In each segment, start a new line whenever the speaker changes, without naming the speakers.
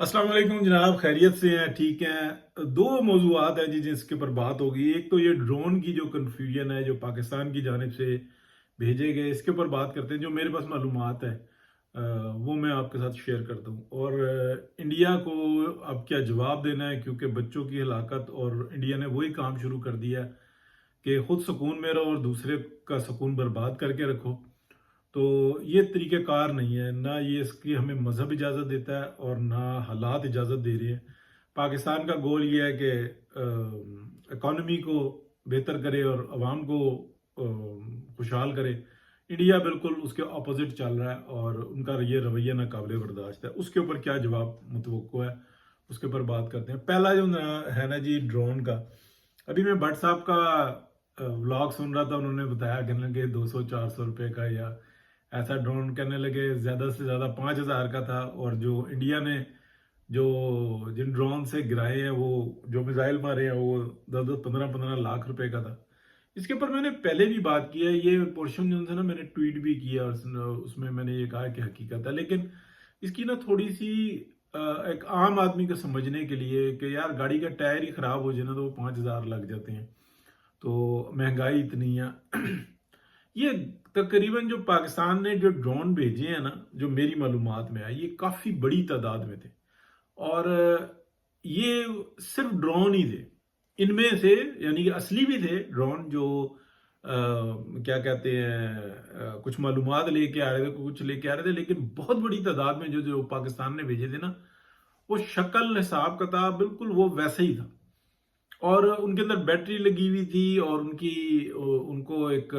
अस्सलाम वालेकुम जनाब, खैरियत से हैं? ठीक हैं। दो मौजूआत हैं जी जिसके ऊपर बात होगी। एक तो ये ड्रोन की जो कन्फ्यूजन है जो पाकिस्तान की जानिब से भेजे गए, इसके ऊपर बात करते हैं। जो मेरे पास मालूमात है वो मैं आपके साथ शेयर करता हूँ। और इंडिया को अब क्या जवाब देना है, क्योंकि बच्चों की हलाकत और इंडिया ने वही काम शुरू कर दिया है कि खुद सुकून में रहो और दूसरे का सुकून बर्बाद करके रखो। तो ये तरीक़ेकार नहीं है, ना ये इसकी हमें मज़हब इजाज़त देता है और ना हालात इजाज़त दे रहे हैं। पाकिस्तान का गोल ये है कि इकॉनमी को बेहतर करे और आवाम को खुशहाल करे। इंडिया बिल्कुल उसके अपोज़िट चल रहा है और उनका ये रवैया नाकाबिले बर्दाश्त है। उसके ऊपर क्या जवाब मुतवक्को है, उसके ऊपर बात करते हैं। पहला जो है ना जी, ड्रोन का। अभी मैं भट्ट साहब का व्लॉग सुन रहा था, उन्होंने बताया, कहने लगे 200-400 रुपये का या ऐसा ड्रोन, कहने लगे ज़्यादा से ज़्यादा 5,000 का था। और जो इंडिया ने जो जिन ड्रोन से गिराए हैं, वो जो मिसाइल मारे हैं, वो 10-10 15-15 लाख रुपए का था। इसके ऊपर मैंने पहले भी बात की है, ये पोर्शन जो है ना, मैंने ट्वीट भी किया और उसमें मैंने ये कहा कि हकीकत है। लेकिन इसकी ना थोड़ी सी अ, एक आम आदमी को समझने के लिए कि यार गाड़ी का टायर ही खराब हो जाए ना तो वो 5,000 लग जाते हैं। तो महंगाई इतनी है। ये तकरीबन जो पाकिस्तान ने जो ड्रोन भेजे हैं ना, जो मेरी मालूमात में है, ये काफ़ी बड़ी तादाद में थे। और ये सिर्फ ड्रोन ही थे इनमें से, यानी कि असली भी थे ड्रोन जो क्या कहते हैं, कुछ मालूमात लेके आ रहे थे, कुछ लेके आ रहे थे। लेकिन बहुत बड़ी तादाद में जो जो पाकिस्तान ने भेजे थे ना, वो शक्ल हिसाब किताब बिल्कुल वो वैसे ही था। और उनके अंदर बैटरी लगी हुई थी और उनको एक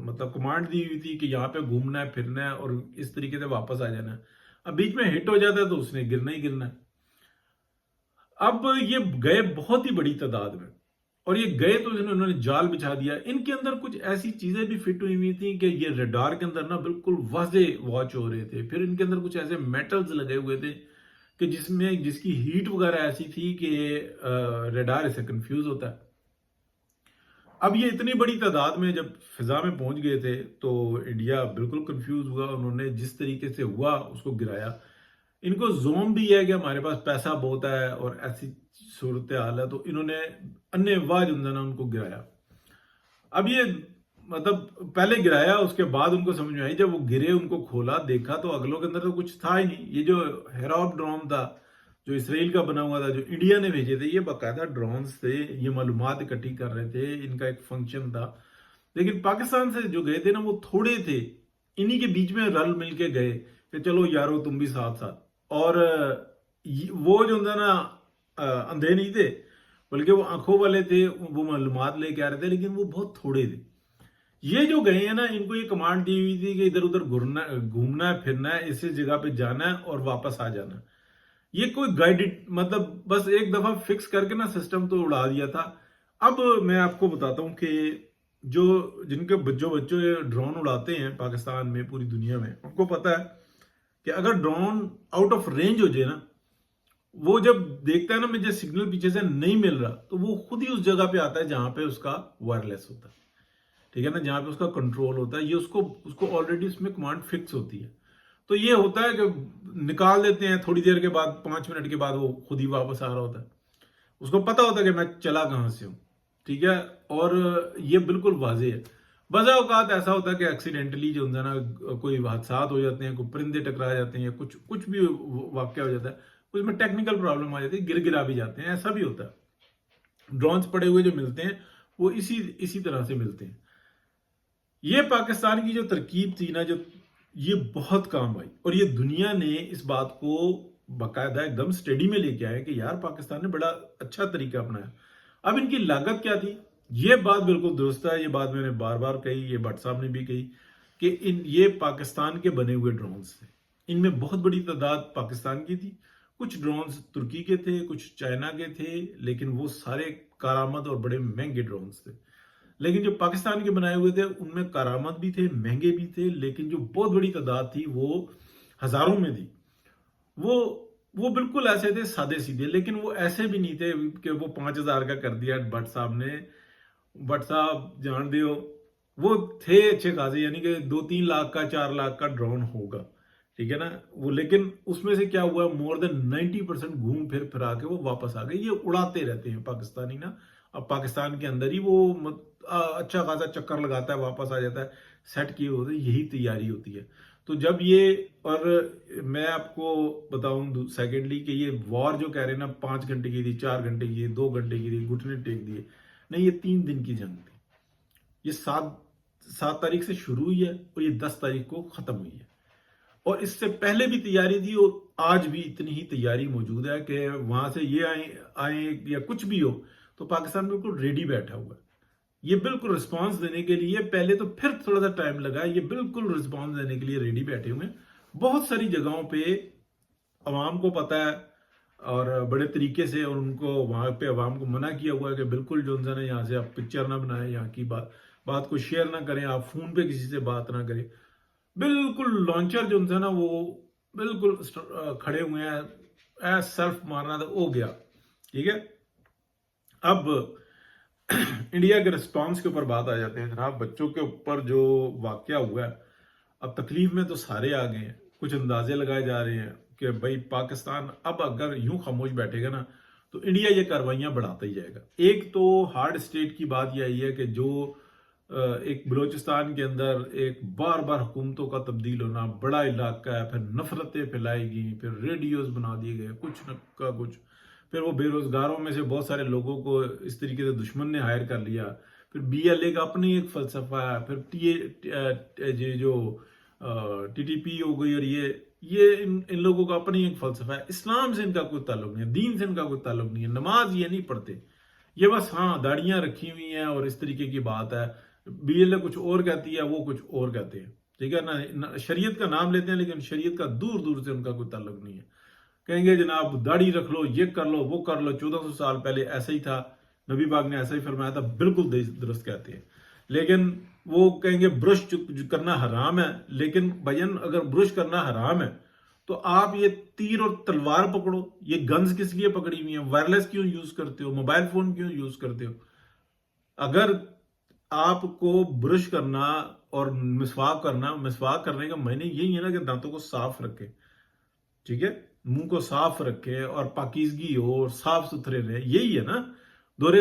मतलब कमांड दी हुई थी कि यहाँ पे घूमना है, फिरना है और इस तरीके से वापस आ जाना है। अब बीच में हिट हो जाता है तो उसने गिरना ही गिरना है। अब ये गए बहुत ही बड़ी तादाद में, और ये गए तो इन्होंने जाल बिछा दिया। इनके अंदर कुछ ऐसी चीजें भी फिट हुई हुई थी कि ये रडार के अंदर ना बिल्कुल वाजे वॉच हो रहे थे। फिर इनके अंदर कुछ ऐसे मेटल्स लगे हुए थे कि जिसकी हीट वगैरह ऐसी थी कि रडार इसे कंफ्यूज होता है। अब ये इतनी बड़ी तादाद में जब फिजा में पहुंच गए थे तो इंडिया बिल्कुल कंफ्यूज हुआ। उन्होंने जिस तरीके से हुआ उसको गिराया। इनको जोम भी है कि हमारे पास पैसा बहुत है और ऐसी सूरत हाल है, तो इन्होंने अन्य जो है ना उनको गिराया। अब ये मतलब पहले गिराया, उसके बाद उनको समझ में आई, जब वो गिरे उनको खोला देखा तो अगलों के अंदर तो कुछ था ही नहीं। ये जो हेरॉप ड्रोन था जो इसराइल का बना हुआ था, जो इंडिया ने भेजे थे, ये बाकायदा ड्रोन्स थे, ये मालूमात इकट्ठी कर रहे थे, इनका एक फंक्शन था। लेकिन पाकिस्तान से जो गए थे ना वो थोड़े थे, इन्हीं के बीच में रल मिल के गए कि चलो यारो तुम भी साथ साथ। और वो जो था ना अंधे नहीं थे, बल्कि वो आंखों वाले थे, वो मालूमात लेके आ रहे थे, लेकिन वो बहुत थोड़े थे। ये जो गए हैं ना, इनको ये कमांड दी हुई थी कि इधर उधर घूमना घूमना है, फिरना है, इस जगह पे जाना है और वापस आ जाना है। ये कोई गाइडेड, मतलब बस एक दफा फिक्स करके ना सिस्टम तो उड़ा दिया था। अब मैं आपको बताता हूँ कि जो जिनके जो बच्चों ये ड्रोन उड़ाते हैं पाकिस्तान में, पूरी दुनिया में, उनको पता है कि अगर ड्रोन आउट ऑफ रेंज हो जाए ना, वो जब देखता है ना मुझे सिग्नल पीछे से नहीं मिल रहा, तो वो खुद ही उस जगह पे आता है जहां पे उसका वायरलेस होता है। ठीक है ना, जहां पे उसका कंट्रोल होता है। ये उसको उसको ऑलरेडी उसमें कमांड फिक्स होती है। तो ये होता है कि निकाल देते हैं, थोड़ी देर के बाद, 5 मिनट के बाद वो खुद ही वापस आ रहा होता है। उसको पता होता है कि मैं चला कहां से हूं। ठीक है। और ये बिल्कुल वाजे है। बजा औकात ऐसा होता है कि एक्सीडेंटली जो होता है ना, कोई हादसात हो जाते हैं, कोई परिंदे टकरा जाते हैं, या कुछ कुछ भी वाक्य हो जाता है, उसमें टेक्निकल प्रॉब्लम आ जाती है, गिर गिरा भी जाते हैं, ऐसा भी होता है। ड्रोन्स पड़े हुए जो मिलते हैं वो इसी इसी तरह से मिलते हैं। ये पाकिस्तान की जो तरकीब थी ना, जो ये बहुत काम आई, और ये दुनिया ने इस बात को बाकायदा एकदम स्टडी में लेके आया कि यार पाकिस्तान ने बड़ा अच्छा तरीका अपनाया। अब इनकी लागत क्या थी, ये बात बिल्कुल दुरुस्त है। ये बात मैंने बार बार कही, ये भट्ट साहब ने भी कही कि ये पाकिस्तान के बने हुए ड्रोन्स थे। इनमें बहुत बड़ी तादाद पाकिस्तान की थी। कुछ ड्रोन्स तुर्की के थे, कुछ चाइना के थे, लेकिन वो सारे कारामद और बड़े महंगे ड्रोन्स थे। लेकिन जो पाकिस्तान के बनाए हुए थे उनमें करामत भी थे, महंगे भी थे, लेकिन जो बहुत बड़ी तादाद थी वो हजारों में थी। वो वो बिल्कुल ऐसे थे, सादे सीधे। लेकिन वो ऐसे भी नहीं थे कि वो 5,000 का कर दिया भट्ट साहब ने। भट्ट साहब जान दो, वो थे अच्छे खासे, यानी कि 2-3 लाख का, 4 लाख का ड्रोन होगा। ठीक है ना। वो लेकिन उसमें से क्या हुआ, मोर देन 90% घूम फिर फिरा के वो वापस आ गए। ये उड़ाते रहते हैं पाकिस्तानी ना। अब पाकिस्तान के अंदर ही वो अच्छा खासा चक्कर लगाता है, वापस आ जाता है, सेट किए होते हैं। यही तैयारी होती है। तो जब ये, और मैं आपको बताऊं सेकेंडली कि ये वॉर जो कह रहे हैं ना 5 घंटे की थी, 4 घंटे की, 2 घंटे की थी, घुटने टेक दिए, नहीं, ये 3 दिन की जंग थी। ये 7 तारीख से शुरू हुई है और ये 10 तारीख को खत्म हुई है। और इससे पहले भी तैयारी थी और आज भी इतनी ही तैयारी मौजूद है कि वहां से ये आए आए या कुछ भी हो, तो पाकिस्तान बिल्कुल रेडी बैठा हुआ है। ये बिल्कुल रिस्पांस देने के लिए, पहले तो फिर थोड़ा सा टाइम लगा, ये बिल्कुल रिस्पांस देने के लिए रेडी बैठे हुए हैं। बहुत सारी जगहों पे अवाम को पता है और बड़े तरीके से, और उनको वहां पे अवाम को मना किया हुआ है कि बिल्कुल जो है यहाँ से आप पिक्चर ना बनाएं, यहाँ की बात को शेयर ना करें, आप फोन पे किसी से बात ना करें। बिल्कुल लॉन्चर जो है ना वो बिल्कुल खड़े हुए हैं, सेल्फ मारना तो हो गया। ठीक है, अब इंडिया के रिस्पांस के ऊपर बात आ जाते हैं जनाब। बच्चों के ऊपर जो वाकया हुआ है, अब तकलीफ में तो सारे आ गए हैं। कुछ अंदाजे लगाए जा रहे हैं कि भाई पाकिस्तान अब अगर यूं खामोश बैठेगा ना तो इंडिया ये कार्रवाइयां बढ़ाता ही जाएगा। एक तो हार्ड स्टेट की बात यह आई है कि जो एक बलूचिस्तान के अंदर एक बार बार हुकूमतों का तब्दील होना, बड़ा इलाका है, फिर नफरतें फैलाई गई, फिर रेडियोस बना दिए गए, कुछ न का कुछ, फिर वो बेरोजगारों में से बहुत सारे लोगों को इस तरीके से दुश्मन ने हायर कर लिया। फिर BLA का अपनी एक फलसफा है, फिर जो TTP हो गई, और ये इन लोगों का अपनी एक फलसफा है। इस्लाम से इनका कोई ताल्लुक नहीं है, दीन से इनका कोई ताल्लुक नहीं है, नमाज ये नहीं पढ़ते, ये बस हाँ दाढ़ियां रखी हुई हैं और इस तरीके की बात है। BLA कुछ और कहती है, वो कुछ और कहते हैं। ठीक है ना, शरीयत का नाम लेते हैं लेकिन शरीयत का दूर दूर से उनका कोई ताल्लुक नहीं है। कहेंगे जनाब दाढ़ी रख लो, ये कर लो, वो कर लो, 1400 साल पहले ऐसा ही था, नबी पाक ने ऐसा ही फरमाया था, बिल्कुल दुरुस्त कहते हैं। लेकिन वो कहेंगे ब्रश करना हराम है, लेकिन भजन अगर ब्रश करना हराम है तो आप ये तीर और तलवार पकड़ो, ये गन्स किस लिए पकड़ी हुई है, वायरलेस क्यों यूज करते हो, मोबाइल फोन क्यों यूज करते हो? अगर आपको ब्रश करना और मिसवाक करने का मायने यही है ना कि दांतों को साफ रखें। ठीक है, मुंह को साफ रखे और पाकीज़गी हो और साफ सुथरे रहे, यही है ना। दौरे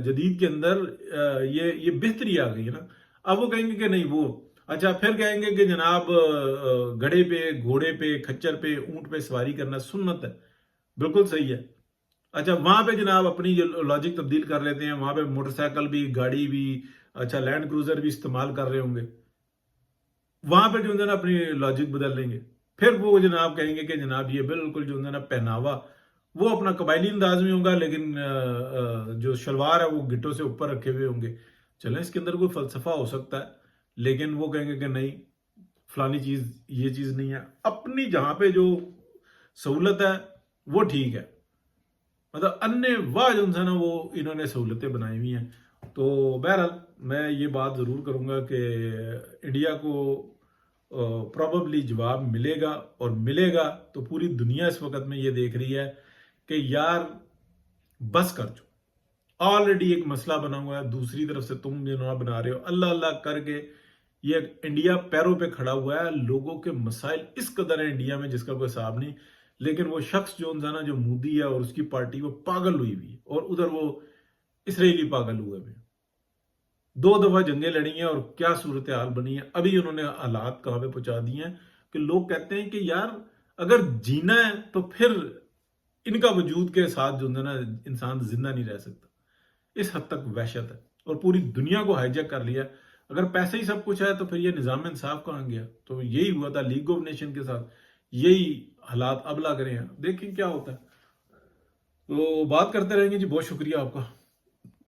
जदीद के अंदर ये बेहतरी आ गई है ना। अब वो कहेंगे कि नहीं, वो अच्छा फिर कहेंगे कि जनाब गधे पे, घोड़े पे, खच्चर पे, ऊंट पे सवारी करना सुन्नत है, बिल्कुल सही है। अच्छा वहां पे जनाब अपनी जो लॉजिक तब्दील कर लेते हैं, वहां पे मोटरसाइकिल भी, गाड़ी भी, अच्छा लैंड क्रूजर भी इस्तेमाल कर रहे होंगे, वहां पे जो है ना अपनी लॉजिक बदल लेंगे। फिर वो जनाब कहेंगे कि जनाब ये बिल्कुल जो है ना पहनावा वो अपना कबायली अंदाज में होगा, लेकिन जो शलवार है वो गिट्टों से ऊपर रखे हुए होंगे। चलें, इसके अंदर कोई फलसफा हो सकता है, लेकिन वो कहेंगे कि नहीं फलानी चीज, ये चीज नहीं है। अपनी जहां पे जो सहूलत है वो ठीक है, मतलब अन्य वाह जो है ना वो इन्होंने सहूलतें बनाई हुई हैं। तो बहरहाल मैं ये बात जरूर करूंगा कि इंडिया को प्रॉबेबली जवाब मिलेगा, और मिलेगा तो पूरी दुनिया इस वक्त में ये देख रही है कि यार बस कर चो, ऑलरेडी एक मसला बना हुआ है, दूसरी तरफ से तुम जो ना बना रहे हो, अल्लाह अल्लाह करके ये इंडिया पैरों पे खड़ा हुआ है। लोगों के मसाइल इस कदर है इंडिया में जिसका कोई हिसाब नहीं, लेकिन वो शख्स जो है ना, जो मोदी है और उसकी पार्टी, वो पागल हुई हुई है, और उधर वो इसराइली पागल हुए हुए। 2 दफा जंगें लड़ी हैं और क्या सूरत हाल बनी है। अभी उन्होंने हालात कहां पे पहुंचा दिए हैं कि लोग कहते हैं कि यार अगर जीना है तो फिर इनका वजूद के साथ जो है ना इंसान जिंदा नहीं रह सकता। इस हद तक वहशत है, और पूरी दुनिया को हाईजैक कर लिया। अगर पैसे ही सब कुछ है तो फिर ये निजाम इंसाफ कहां गया? तो यही हुआ था लीग ऑफ नेशन के साथ, यही हालात अब लग रहे हैं। देखें क्या होता है। तो बात करते रहेंगे जी, बहुत शुक्रिया आपका।